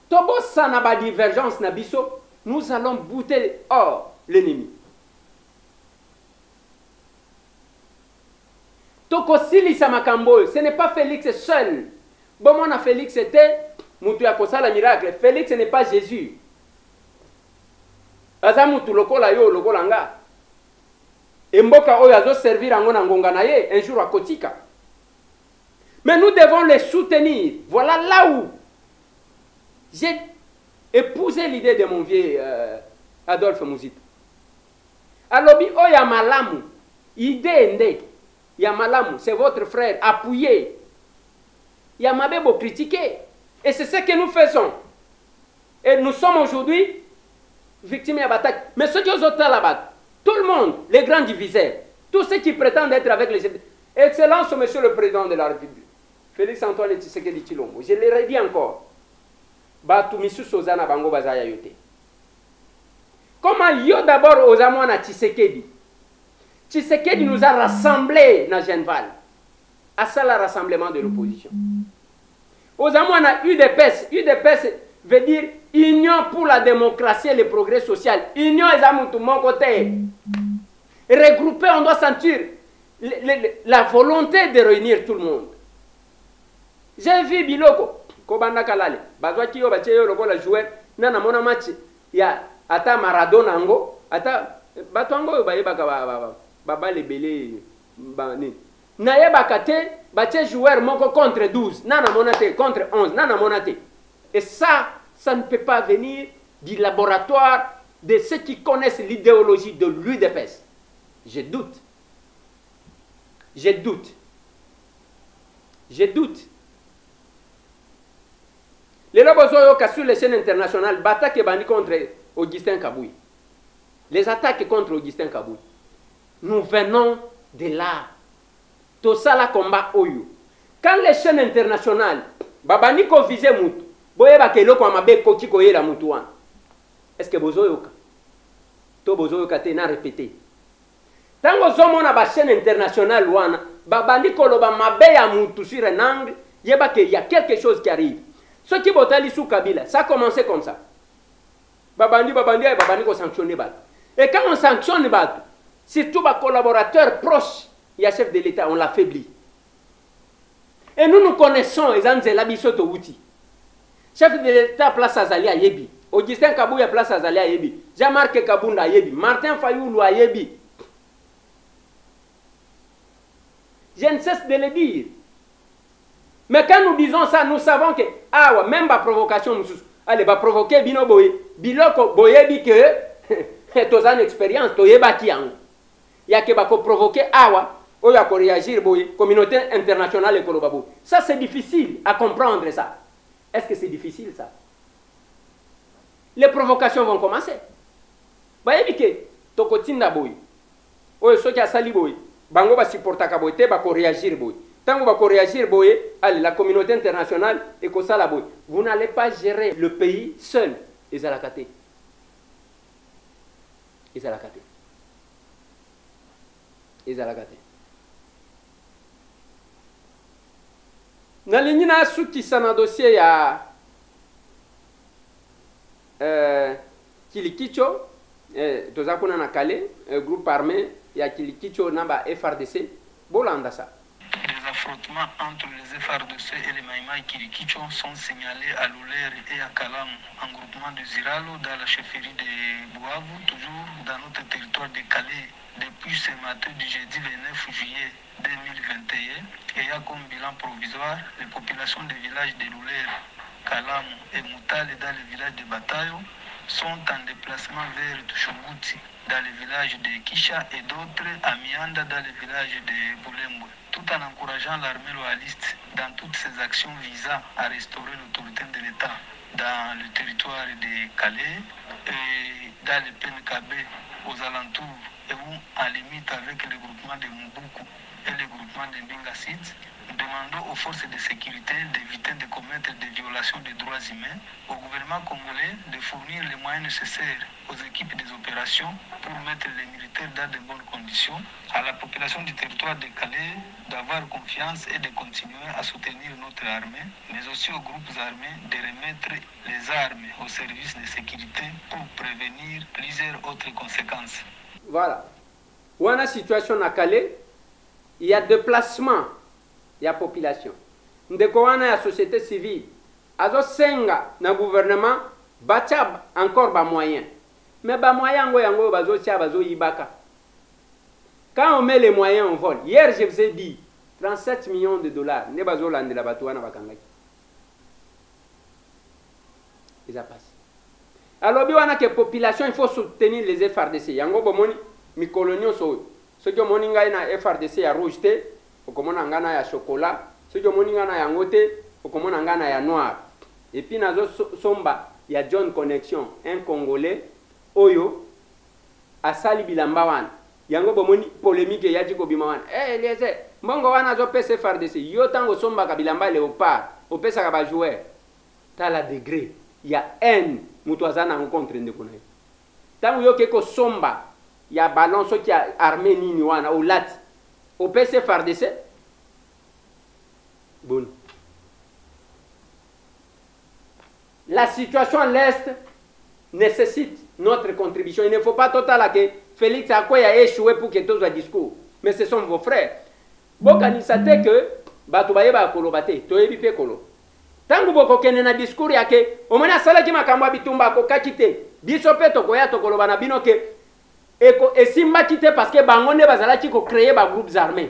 tous ça n'a pas divergence na biso, nous allons bouter hors l'ennemi. Toko Silisa Makambo, ce n'est pas Félix seul. Bon, mon a Félix était, Moutou Akosala miracle. Félix n'est pas Jésus. Azamutu lokola yo lokola nga. Emboka oyo azo servir ango na ngonga na ye un jour à Kotika. Mais nous devons les soutenir. Voilà là où j'ai épousé l'idée de mon vieux Adolphe Mouzita. Alobi oya malamu, idée nde, ya malamu, c'est votre frère, appuyez. Yamabebo critiquer. Et c'est ce que nous faisons. Et nous sommes aujourd'hui victimes de l'attaque. Mais ceux qui ont là-bas, tout le monde, les grands diviseurs, tous ceux qui prétendent être avec les chefs. Excellence, monsieur le président de la République, Félix Antoine Tshisekedi Tshilombo, je le redis encore. Batumisu Sozana Bango Bazaya Yote. Comment yo d'abord aux amours à Tshisekedi? Tshisekedi nous a rassemblés dans Genval. À ça, le rassemblement de l'opposition. Aux amours, on a UDPS. UDPS veut dire Union pour la démocratie et le progrès social. Union et amours de mon côté. Regroupé, on doit sentir la volonté de réunir tout le monde. J'ai vu Biloko, Kobanda Kalale, Bazwaki yo bache yo loko la joueur, nana mona match, ya ata Maradona ngo, ata batwango yo baye baba lebele bani. Naye bakate, bache joueur moko contre 12, nana monate contre 11, nana monate. Et ça ne peut pas venir du laboratoire de ceux qui connaissent l'idéologie de l'UDPS. Je doute. Je doute. Je doute. Les lobozoyo sur les chaînes internationales bataille bandi contre Augustin Kaboui. Les attaques contre Augustin Kaboui. Nous venons de là. Tout ça la combat oyo. Quand les chaînes internationales babandi ko viser mutu, boye ba kelo kwa mabe koti ko yela mutu wana. Est-ce que bozoyo ka? To bozoyo ka te na répéter. Tango zomo na ba chaîne internationale wana, babandi ko loba mabe ya mutu sur un angle, yeba que il y a quelque chose qui arrive. Ce qui botali sous Kabila, ça a commencé comme ça. Babandi ko sanctionner bat. Et quand on sanctionne bat, c'est tout bas collaborateurs proches, il y a chef de l'État, on l'affaiblit. Et nous connaissons les Anzela Bisoto Outi. Chef de l'État place Azali à Yebi. Augustin Kabouya place Azali à Yebi. Jean-Marc Kabunda à Yebi. Martin Fayoulou à Yebi. Je ne cesse de le dire. Mais quand nous disons ça, nous savons que, ah ouais, même la provocation, allez, va provoquer Bino Boye. Biloko Boyebi que, tu as une expérience, tu as bâti en. Il y a que provoquer, ah ouais. Il y a réagir, communauté internationale et Kolobabou. Ça, c'est difficile à comprendre, ça. Est-ce que c'est difficile, ça? Les provocations vont commencer. Vous voyez que, Tokotinda Boy, ceux qui ont sali Boy, Bango va supporter Kaboy, va réagir Boy. Tant que va réagir Boy, allez, la communauté internationale et que ça la Boy. Vous n'allez pas gérer le pays seul. Ils ont la caté. Ils ont la caté. ezalaka te. Nalingi nasukisa na dossier ya Kilikicho, toza kuna na Calais, groupe armé ya Kilikicho na ba FRDC, bolanda ça. Les affrontements entre les FRDC et les Maïmaï Kilikicho sont signalés à Loulère et à Kalam, en groupement de Ziralo, dans la chefferie de Bouavou, toujours dans notre territoire de Calais, depuis ce matin du jeudi 29 juillet 2021, ayant comme bilan provisoire les populations des villages de Loulère, Kalam et Moutale dans le village de Batayo sont en déplacement vers Tushunguti dans le village de Kisha et d'autres à Mianda dans le village de Boulembwe, tout en encourageant l'armée loyaliste dans toutes ses actions visant à restaurer l'autorité de l'État dans le territoire de Calais et dans le PNKB aux alentours et où en limite avec le groupement de Mbuku et le groupement de Mbingasit. Nous demandons aux forces de sécurité d'éviter de commettre des violations des droits humains, au gouvernement congolais de fournir les moyens nécessaires aux équipes des opérations pour mettre les militaires dans de bonnes conditions, à la population du territoire de Calais d'avoir confiance et de continuer à soutenir notre armée, mais aussi aux groupes armés de remettre les armes au service de sécurité pour prévenir plusieurs autres conséquences. Voilà. Où on a situation à Calais, il y a déplacement. Il y a population. Ndeko wana ya société civile. Azo senga na gouvernement bacha encore ba moyen. Mais ba moyen yango bazo tia bazo yibaka. Quand on met les moyens en vol. Hier je vous ai dit 37 millions de dollars. Ne bazo landela batu wana bakangaki. Ils a passé. Alors bi wana que population il faut soutenir les FRDC. Yango bomoni mi colonio so. Ce que moni ngai na FRDC ya rouge te. Okomona ngana ya chocolat, ce que moni ngana ya ngote, okomona ngana ya noir. Et puis nazo somba ya John Connection, un Congolais oyo asali bilamba wana. Yango bomoni polémique ya jiko bimawana. Leze, mbongo wana zo pese FARDC, yo tango somba ka bilamba léopard, opesa ka ba joueur. Ta la degré, ya haine mutu azana rencontre ndeko na. Tango yo keko somba ya ballon so ki armé nini wana au lati. Au PC FARDC, bon. La situation à l'Est nécessite notre contribution. Il ne faut pas total que Félix Akoya a échoué pour que tous soient discours. Mais ce sont vos frères. Bon, quand il s'était que, Batoubaye va kolobate, toyebi pe kolo. Tangu boko kene na discours ya ke, omona sala ki makambo bitumba ko kakite. Biso pe tokoya tokoloba na bino ke et si m'a quitté parce que Bangonde Bazalaki a créé des groupes armés.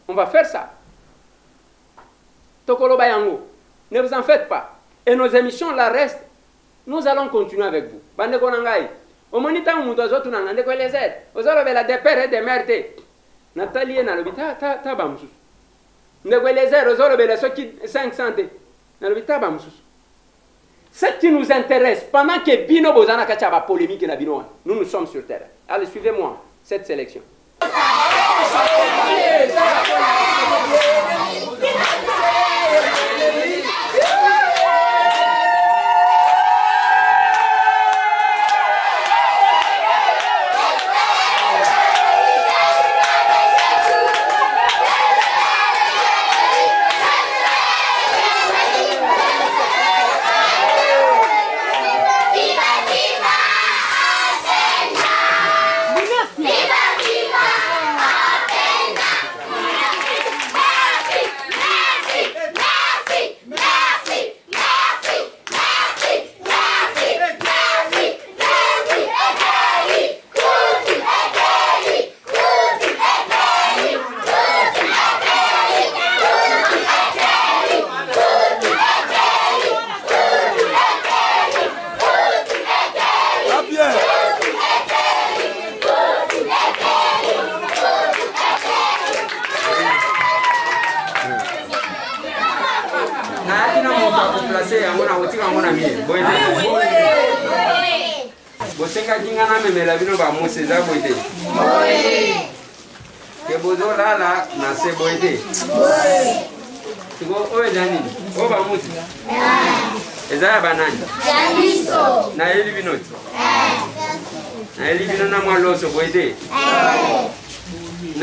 On va faire ça. Tokolo Bayango, ne vous en faites pas. Et nos émissions là restent. Nous allons continuer avec vous. Bande Konangai. Au moniteur, nous devons tout n'en aller les aides. Vous avez des pères et des mères. Nathalie est dans l'hôpital. Tabamsus. Nous devons les aides. Vous avez les 500. Dans l'hôpital, Tabamsus. Ce qui nous intéresse, pendant que Bino Bozana Kachaba polémique na Bino, nous sommes sur terre. Allez, suivez-moi cette sélection.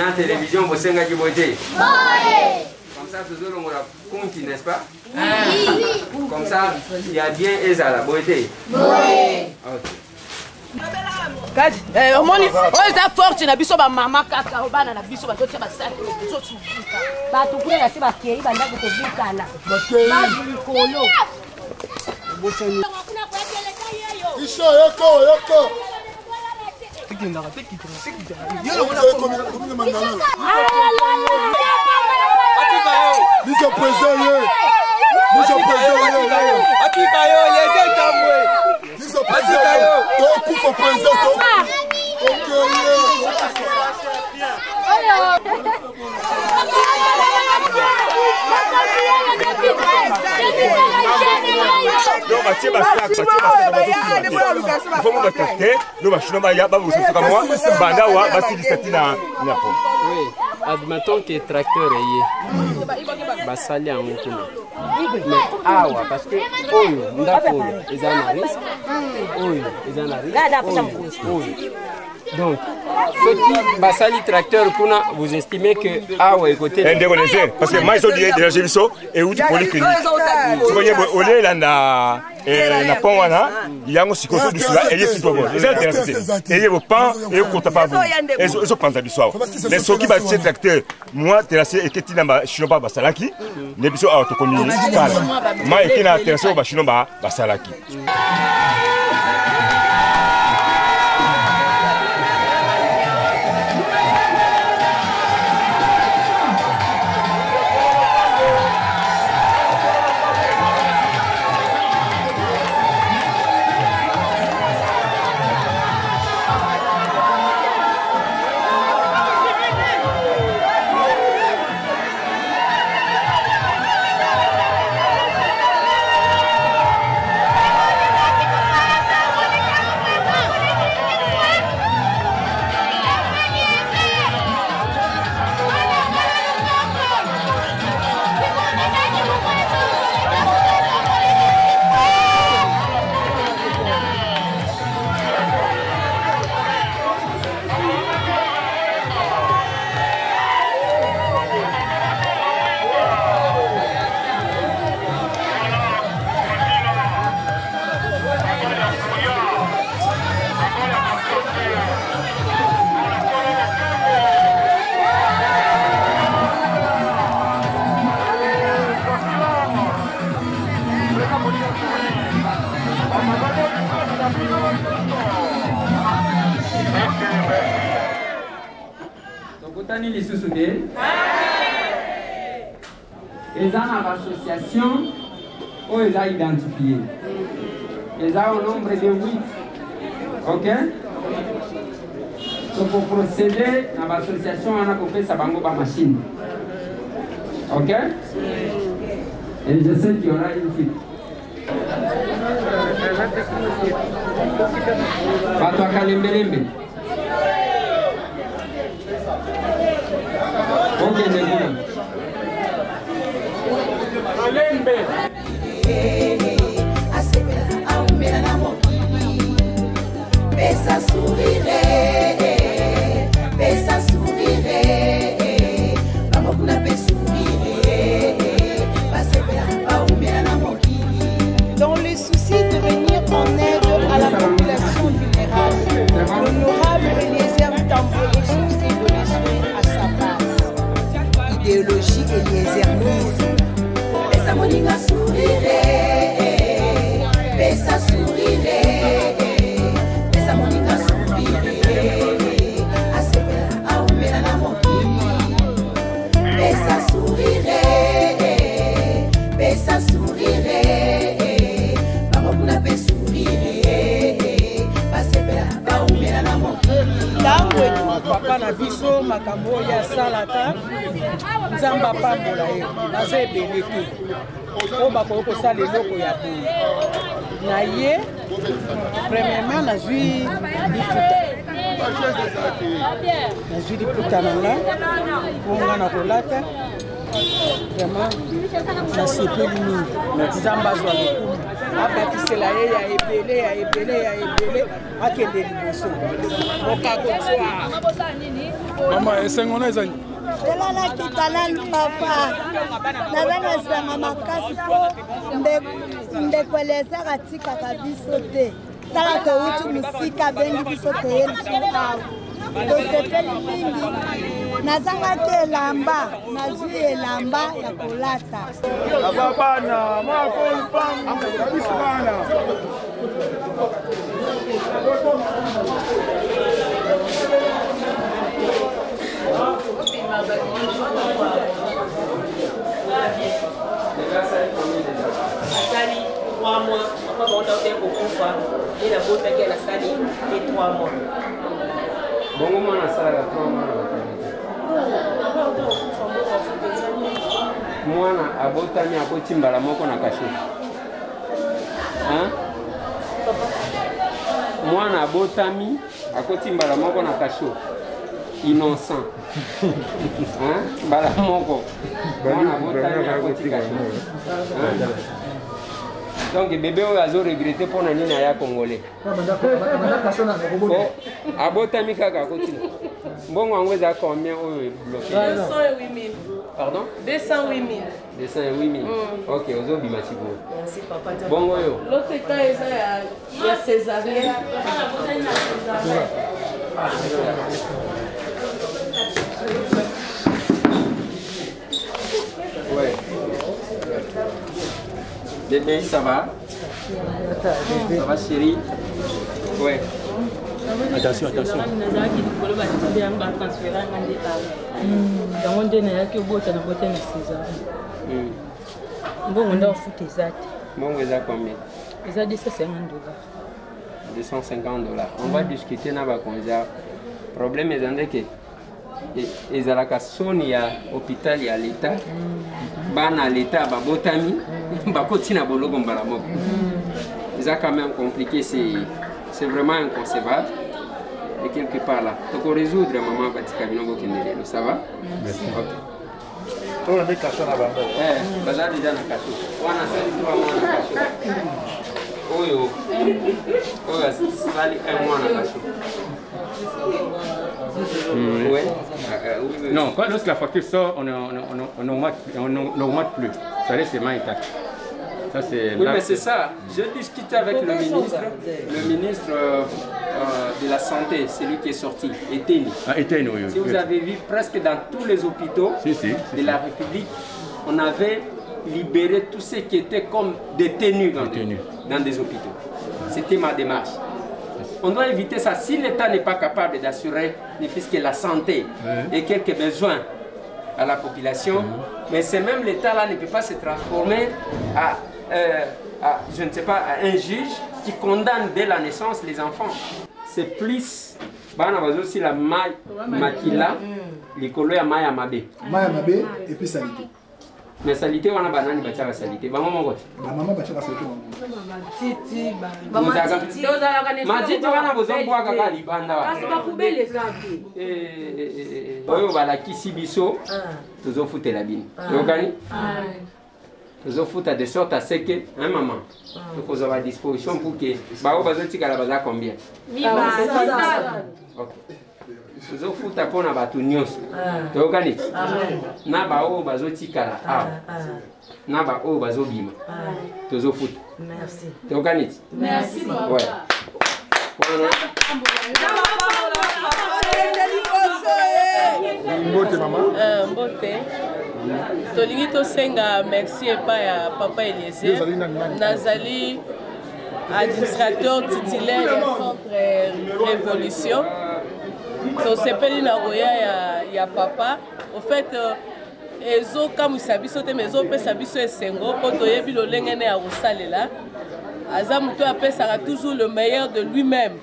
la télévision, vous savez que vous êtes. Comme ça, toujours on a compte, n'est-ce pas? Comme ça, il y a bien Eza la beauté. Ok. Kadi, omoni, oza forte na biso ba mama kaka obana na biso ba totia ba sa biso tsufuka. Ba tukule na se ba kei ba ndako to bikala. Ba likolo. Bosoni. Isho yoko. Admettons que tracteur est basali en mouton. Mais awa parce que oyo ndako ils en risque. Oyo ils en risque. Donc, ce qui basali tracteur kuna vous estimez que awa est côté parce que moi ils ont dit déjà j'ai vu ça et où tu peux clinique. Tu connais olé là na pongwana yango sikoso du cela et c'est tout bon. Les intéressés et vos pas et compte pas vous. Ils ont pensé du soir. Les ceux qui basent tracteur moi terrassé et que tinamba chinoba basalaki les biso a to communiquer moi et qui na intéressé ba chinoba basalaki. Ils ont une association où ils ont identifié. Ils ont un nombre de 8. Ok? Donc pour procéder à l'association, on a coupé sa bango par machine. Ok? Et je sais qu'il y aura une fille. Bato akalembelembe. Ok, Nebula. Pesa sourire, vamos kuna pesa sourire, dans le souci de venir en aide à la population vulnérable, l'honorable Eliezer Tambwe est censé donner soin à sa base, idéologie eliezerisme. Pesa moninga sourire, pesa sourire. Papa na biso makambo ya salata nzamba pambola ye naza ebele te oyo bakoki kosala eloko ya boye na ye premièrement nazwi liputa na nga mponga na kolata vraiment nasepeli mingi nzamba azwa lokumu abatisela ye ya ebele ya ebele ya ebele akende liboso mokakotoa mama esengo na ezangi elalaki talani papa nazangasanga makasi mpo ndeko elezaka tikaka biso te tala touti mosika abengi biso toye lisusu awa tosepeli mingi nazangaki elamba nazwi elamba ya kolata ababana makolpangu biso bana Sali 3 mois, après on a fait beaucoup de fois, et la botte qui a sali et 3 mois. Bon, on a ça 3 mois. Moi, à Botani, à Botimba, la moko na caché. Hein? Moi, à Botami, à Botimba, la moko na caché. Innocent. Hein? Bala moko. Donc bébé a regretté pour nani na ya congolais. Abotami kaka continue. Bon on va combien bloqué? 208 000. Pardon? 208 000. 208 000. OK, ozo bimati bo. Merci papa. Bon yo. L'autre temps il y a césarien. Ouais. Bébé, ça va? Ça va chérie? Ouais. Attention, attention. Bon, on a foutu ça. Bon, vous avez combien? Ils ont $250. $250. On va discuter dans le problème est que ils ont la sonne à l'hôpital, il y a l'État. Bana l'État, Botami, Bakotina Bologo Mbalamoko. C'est quand même compliqué, c'est vraiment inconcevable. Et quelque part là. Donc on résoudre maman Batika Binongo Kendele, ça va? Merci. Ok. On a mis caché là-bas. Bazar déjà na caché. On a sali 3 mois na caché. Oyo. Oyo sali 1 mois na caché. Ouais. Non, quand lorsque la facture sort, on n'augmente plus. Ça reste vraiment intact. Ça, oui, mais c'est ça. J'ai discuté avec le ministre de la Santé, celui qui est sorti, Eteni. Ah, Eteni, oui. Si vous avez vu, presque dans tous les hôpitaux de la République, on avait libéré tous ceux qui étaient comme détenus dans des hôpitaux. C'était ma démarche. On doit éviter ça. Si l'État n'est pas capable d'assurer ne fût-ce que la santé et quelques besoins à la population, mais c'est même l'État-là ne peut pas se transformer je ne sais pas, à un juge qui condamne dès la naissance les enfants. C'est plus, aussi la makila, les colons à Maya Mabe. Maya Mabe et puis Salité. Mais Salité, on a banane bacha la Salité. Maman gote. Maman bacha la Salité. Titi, maman Titi. Matiti wana bozomboa kaka libanda wa. Kasi bakubele zaki. Oyo balakisi biso tozofutela bino. Yokani? Tozofuta de sorte à ce que, hein maman, nous avons à disposition pour que bao bazotikala baza combien? Ok. Tozofuta pona batu nyonso. Tokani? Na bao bazotikala awa. Na bao bazobima. Tozofuta. Merci. Tokani? Merci. Ouais. Mbote maman. Mbote. Tolingi tosenga merci epai ya papa Eliezer. Nazali administrateur titulaire du centre Révolution. Tosepeli na roya ya papa. Au fait ezo kamwisa biso te mezo pesa biso esengo po toyebi lolenge ne ya kosalela. Aza muto apesaka toujours le meilleur de lui-même.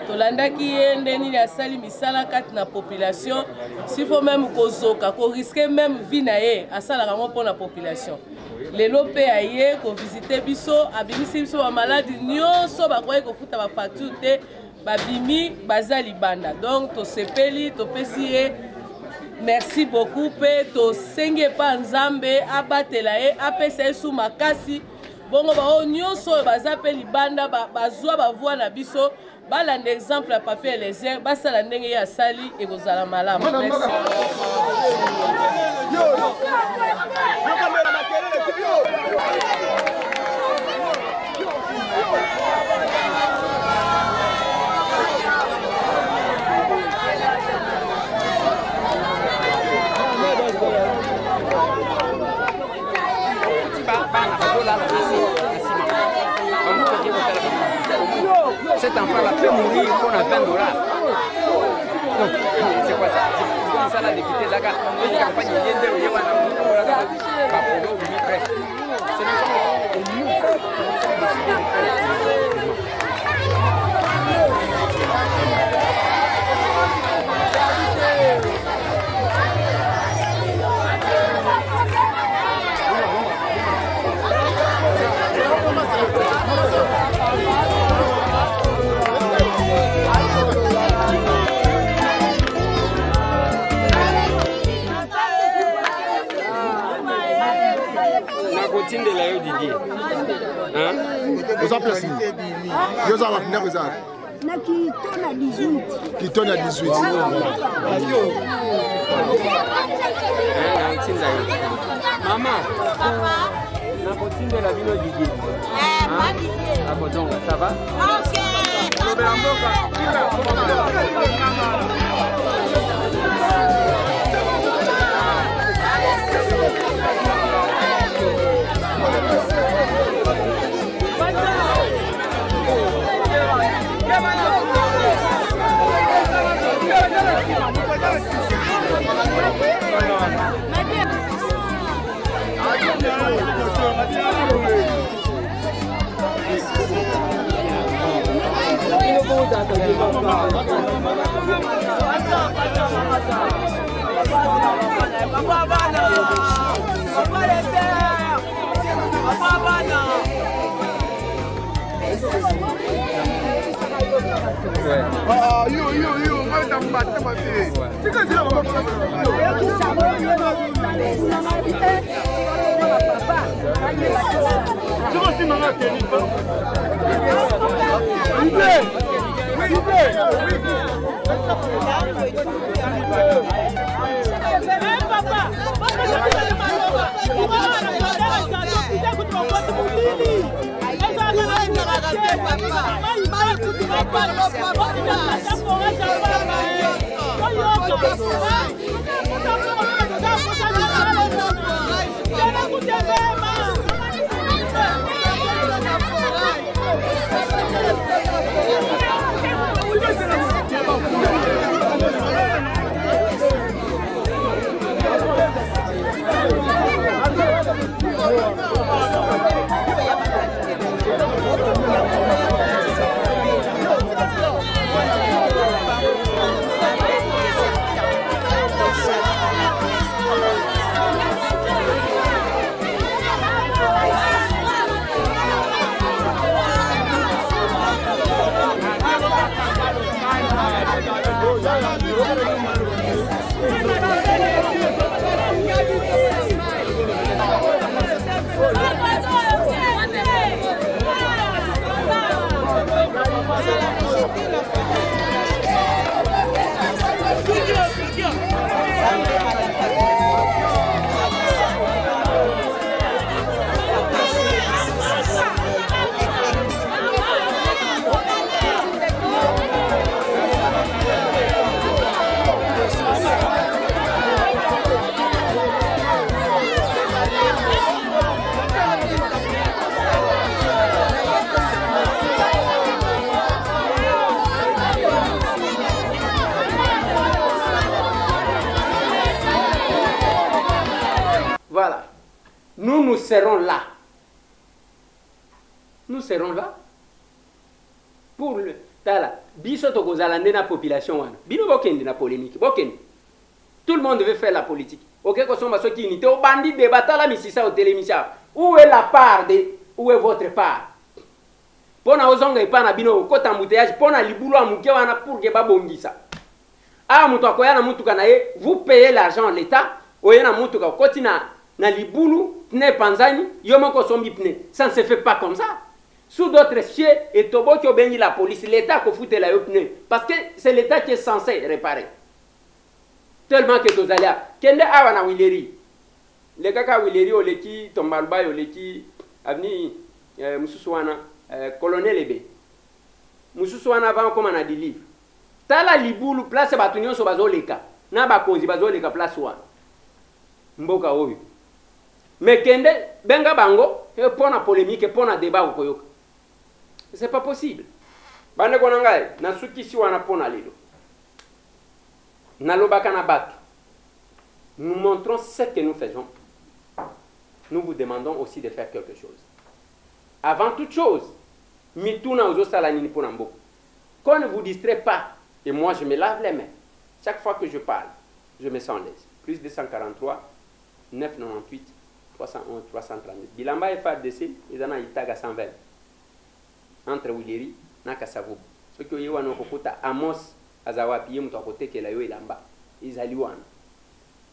Tolandaki ye ndeni ya sali misala kati na population, s'il faut même kozoka, ko risquer même vie na ye, asala vraiment pour la population. Lelo pe aye ko visiter biso, abimisi biso ba maladi nyonso ba koye ko futa ba facture te, ba bimi baza libanda. Donc to sepeli, to pesi ye. Merci beaucoup pe to senge pa nzambe abatela ye, apesa sou makasi bongo bao nyonso baza pe libanda bazwa bavoi na biso balanda exemple ya papier Eliezer basala ndenge ya sali ekozala malamu. Cet enfant-là peut mourir pour $20. C'est quoi ça? C'est comme ça la députée Zaka. Une campagne de la yo Didier. Hein? Vous en placez. Vous en avez vous en. Na kitona 18. Kitona 18. Maman. Na kotinda la bino Didier. Ah bon donc ça va? OK. Voilà. Nous serons là. Nous serons là. Pour le... Tala. Biso to kozala na population wana. Bino bokende na polémique. Bokende. Tout le monde veut faire la politique. Ok, ko somba so ki unité. O bandi débattre la misisa au télémissa. Où est la part de... Où est votre part? Pona ozonga ipana bino kota embouteillage. Pona libulu amuke wana pour que babongisa. Ah, mutu akoya na mutu kanaye. Vous payez l'argent à l'État. Oye na mutu ka koti na libulu pneu panzani, yomoko sombi pneu. Ça ne se fait pas comme ça. Sous d'autres cieux, et Tobo qui a béni la police, l'État qui a foutu la pneu. Parce que c'est l'État qui est censé réparer. Tellement que tous allez. Kende awana wileri. Les kaka wileri oleki tombalba oleki avni mususuana colonel ebe. Mususuana avant comme on a dit livre. Tala libulu place batunyo so bazoleka. Na bakonzi bazoleka place wana. Mboka oyo. Mais kende benga bango pona polémique pona débat okoyoka. C'est pas possible. Bande konangaye na suki si wana pona lelo. Nalobaka na bato. Nous montrons ce que nous faisons. Nous vous demandons aussi de faire quelque chose. Avant toute chose, mituna ozo salanini pona mboko. Qu'on ne vous distrait pas. Et moi je me lave les mains. Chaque fois que je parle, je me sens l'aise. Plus 243 998 311 332. Bilamba FARDC, ils en ont itaga 120. Entre Wileri na Kasavubu. Ce que yewa no kokota Amos azawapi ye muto kote ke la yo ilamba. Izaliwana.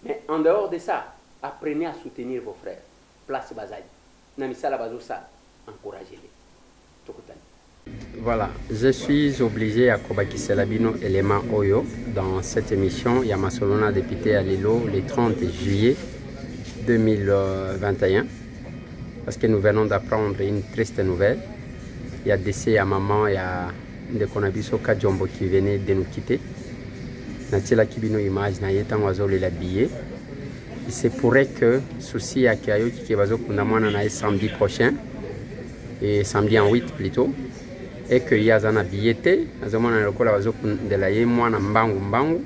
Mais en dehors de ça, apprenez à soutenir vos frères. Place Bazali. Namisala bazosa, encouragez-les. Tokotani. Voilà, je suis obligé à Kobaki Selabino élément Oyo dans cette émission Yamasolona député à Lilo le 30 juillet 2021 parce que nous venons d'apprendre une triste nouvelle. Il y a décès à maman, il y a Ndekonabiso Kajombo qui venait de nous quitter. Natila Kibino image na yetan wazole la billet. Il se pourrait que souci à Kayo qui va zo kunamwana na samedi prochain et samedi en 8 plutôt. Et que y a un billetté, azomona lokola wazo kundela ye mwana mbangu mbangu,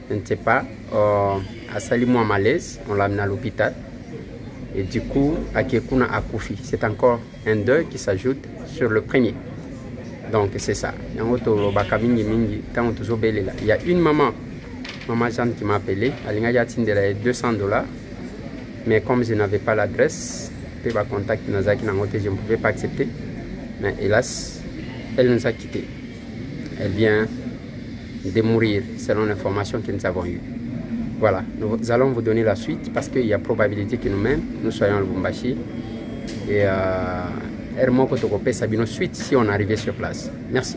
je ne sais pas, a sali moi malaise, on l'a amené à l'hôpital. Et du coup, Akiekuna a Koufi. C'est encore un deuil qui s'ajoute sur le premier. Donc c'est ça. Il y a une maman Jeanne qui m'a appelé, elle m'a dit $200, mais comme je n'avais pas l'adresse, je ne pouvais pas accepter. Mais hélas, elle nous a quittés. Elle vient de mourir selon l'information que nous avons eue. Voilà, nous allons vous donner la suite parce qu'il y a probabilité que nous-mêmes, nous soyons à Lubumbashi. Et Hermoko Tokope Sabino suite si on arrivait sur place. Merci.